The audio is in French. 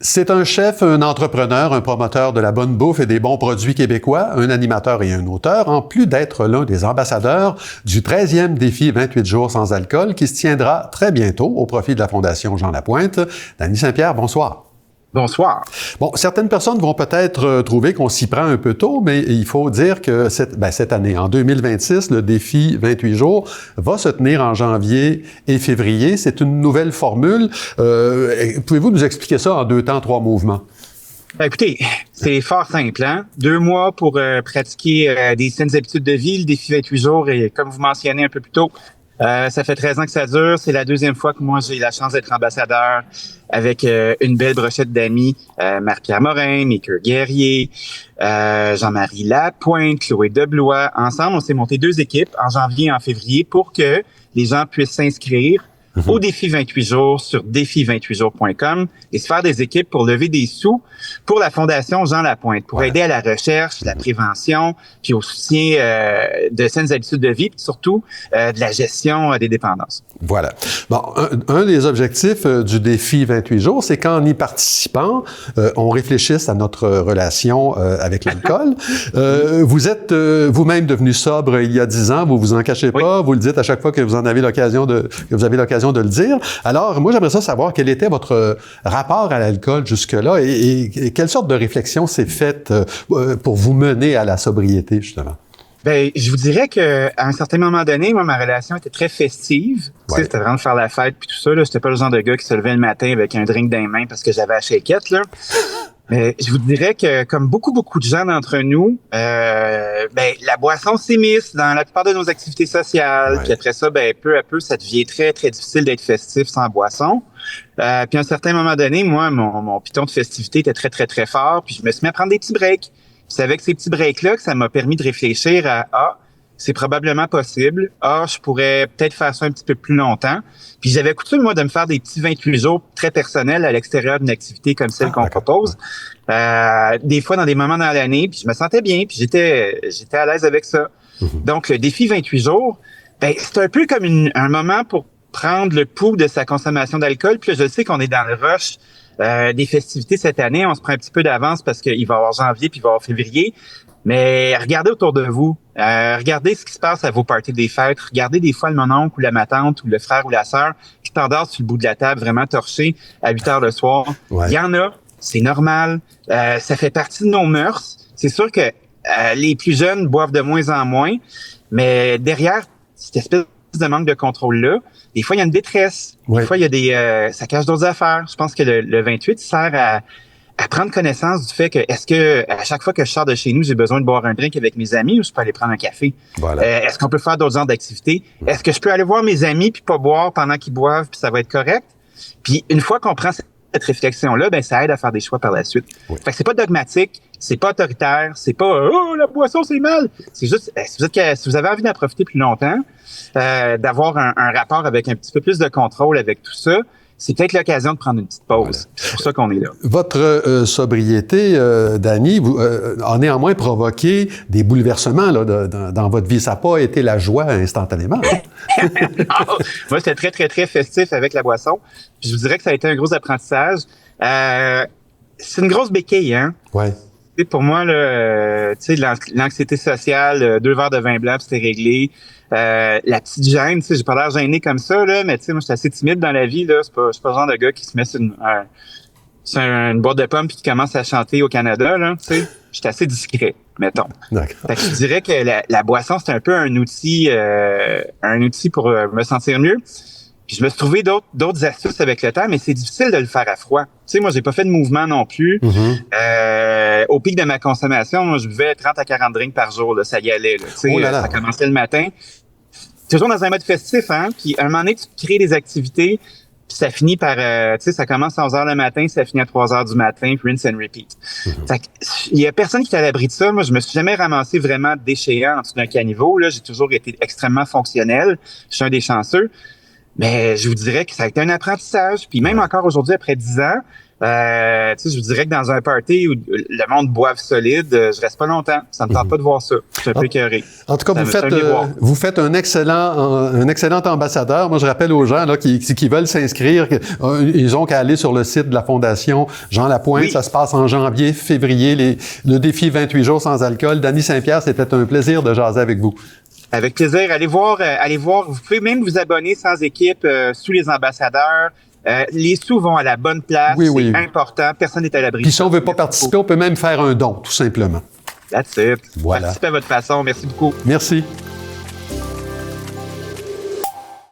C'est un chef, un entrepreneur, un promoteur de la bonne bouffe et des bons produits québécois, un animateur et un auteur, en plus d'être l'un des ambassadeurs du 13e défi 28 jours sans alcool qui se tiendra très bientôt au profit de la Fondation Jean Lapointe. Dany Saint-Pierre, bonsoir. Bonsoir. Bon, certaines personnes vont peut-être trouver qu'on s'y prend un peu tôt, mais il faut dire que cette année, en 2026, le défi 28 jours va se tenir en janvier et février. C'est une nouvelle formule. Pouvez-vous nous expliquer ça en 2 temps, 3 mouvements? Écoutez, c'est fort simple, hein? 2 mois pour pratiquer des saines habitudes de vie. Le défi 28 jours, et comme vous mentionnez un peu plus tôt, ça fait 13 ans que ça dure. C'est la 2e fois que moi, j'ai la chance d'être ambassadeur avec une belle brochette d'amis. Marc-Pierre Morin, Maker Guerrier, Jean-Marie Lapointe, Chloé Deblois. Ensemble, on s'est monté 2 équipes en janvier et en février pour que les gens puissent s'inscrire au défi 28 jours sur défi28jours.com et se faire des équipes pour lever des sous pour la Fondation Jean Lapointe, pour aider à la recherche, la prévention, puis au soutien de saines habitudes de vie, puis surtout de la gestion des dépendances. Voilà. Bon, un des objectifs du défi 28 jours, c'est qu'en y participant, on réfléchisse à notre relation avec l'alcool. Vous êtes vous-même devenu sobre il y a 10 ans, vous vous en cachez pas, vous le dites à chaque fois que vous en avez l'occasion de le dire. Alors, moi, j'aimerais savoir quel était votre rapport à l'alcool jusque-là et quelle sorte de réflexion s'est faite pour vous mener à la sobriété, justement. Ben, je vous dirais que à un certain moment donné, moi, ma relation était très festive. Tu sais, c'était vraiment de faire la fête puis tout ça. Là, j'étais pas le genre de gars qui se levait le matin avec un drink dans les mains parce que j'avais la shakeette, là. Mais je vous dirais que, comme beaucoup de gens d'entre nous, la boisson s'immisce dans la plupart de nos activités sociales. Puis après ça, peu à peu, ça devient très, très difficile d'être festif sans boisson. Puis à un certain moment donné, moi, mon piton de festivité était très, très, très fort. Puis je me suis mis à prendre des petits breaks. Puis c'est avec ces petits breaks-là que ça m'a permis de réfléchir à c'est probablement possible. Je pourrais peut-être faire ça un petit peu plus longtemps. Puis j'avais coutume, moi, de me faire des petits 28 jours très personnels à l'extérieur d'une activité comme celle qu'on propose. Des fois, dans des moments dans l'année, puis je me sentais bien, puis j'étais à l'aise avec ça. Donc, le défi 28 jours, c'est un peu comme un moment pour prendre le pouls de sa consommation d'alcool. Puis là, je sais qu'on est dans le rush des festivités cette année. On se prend un petit peu d'avance parce qu'il va y avoir janvier puis il va y avoir février. Mais regardez autour de vous. Regardez ce qui se passe à vos parties des fêtes. Regardez des fois le mon-oncle ou ma tante ou le frère ou la sœur qui t'endort sur le bout de la table, vraiment torché à 8 heures le soir. Il y en a, c'est normal. Ça fait partie de nos mœurs. C'est sûr que les plus jeunes boivent de moins en moins, mais derrière cette espèce de manque de contrôle-là, des fois, il y a une détresse. Des fois, il y a ça cache d'autres affaires. Je pense que le 28 sert à prendre connaissance du fait que est-ce que à chaque fois que je sors de chez nous, j'ai besoin de boire un drink avec mes amis ou je peux aller prendre un café? Est-ce qu'on peut faire d'autres genres d'activités? Est-ce que je peux aller voir mes amis puis pas boire pendant qu'ils boivent puis ça va être correct? Puis une fois qu'on prend cette réflexion-là, ça aide à faire des choix par la suite. Fait que c'est pas dogmatique, c'est pas autoritaire, c'est pas la boisson c'est mal. C'est juste si vous avez envie d'en profiter plus longtemps, d'avoir un rapport avec un petit peu plus de contrôle avec tout ça, c'est peut-être l'occasion de prendre une petite pause. C'est pour ça qu'on est là. Votre sobriété, Dany, a néanmoins provoqué des bouleversements là, dans votre vie. Ça n'a pas été la joie instantanément. Non, moi, j'étais très, très, très festif avec la boisson. Puis je vous dirais que ça a été un gros apprentissage. C'est une grosse béquille, hein? Ouais. Pour moi, là, l'anxiété sociale, 2 verres de vin blanc, puis c'était réglé. La petite gêne, j'ai pas l'air gêné comme ça, là, mais moi, je suis assez timide dans la vie, là. Je suis pas le genre de gars qui se met sur une boîte de pommes puis qui commence à chanter au Canada, là, tu sais. Je suis assez discret, mettons. D'accord. Fait que je dirais que la boisson, c'est un peu un outil pour me sentir mieux. Puis je me suis trouvé d'autres astuces avec le temps, mais c'est difficile de le faire à froid. Tu sais, moi, j'ai pas fait de mouvement non plus. Au pic de ma consommation, moi, je buvais 30 à 40 drinks par jour, là, ça y allait. Là. Tu sais, ça commençait le matin. Toujours dans un mode festif, hein. Puis à un moment donné, tu crées des activités, puis ça finit par, tu sais, ça commence à 11 heures le matin, ça finit à 3 heures du matin, puis rinse and repeat. Fait que, il y a personne qui est à l'abri de ça. Moi, je me suis jamais ramassé vraiment déchéant en dessous d'un caniveau, là. J'ai toujours été extrêmement fonctionnel. Je suis un des chanceux. Mais je vous dirais que ça a été un apprentissage. Puis même encore aujourd'hui, après 10 ans, Je vous dirais que dans un party où le monde boive solide, je reste pas longtemps. Ça me tente pas de voir ça. Je suis un peu écœuré. En tout cas, vous faites un excellent ambassadeur. Moi, je rappelle aux gens là, qui veulent s'inscrire, ils ont qu'à aller sur le site de la Fondation Jean Lapointe. Oui. Ça se passe en janvier, février, le défi 28 jours sans alcool. Dany Saint-Pierre, c'était un plaisir de jaser avec vous. Avec plaisir. Allez voir. Vous pouvez même vous abonner sans équipe sous les ambassadeurs. Les sous vont à la bonne place. Oui. Important. Personne n'est à l'abri. Puis si on veut pas participer, on peut même faire un don, tout simplement. That's it. Voilà. Participez à votre façon. Merci beaucoup. Merci.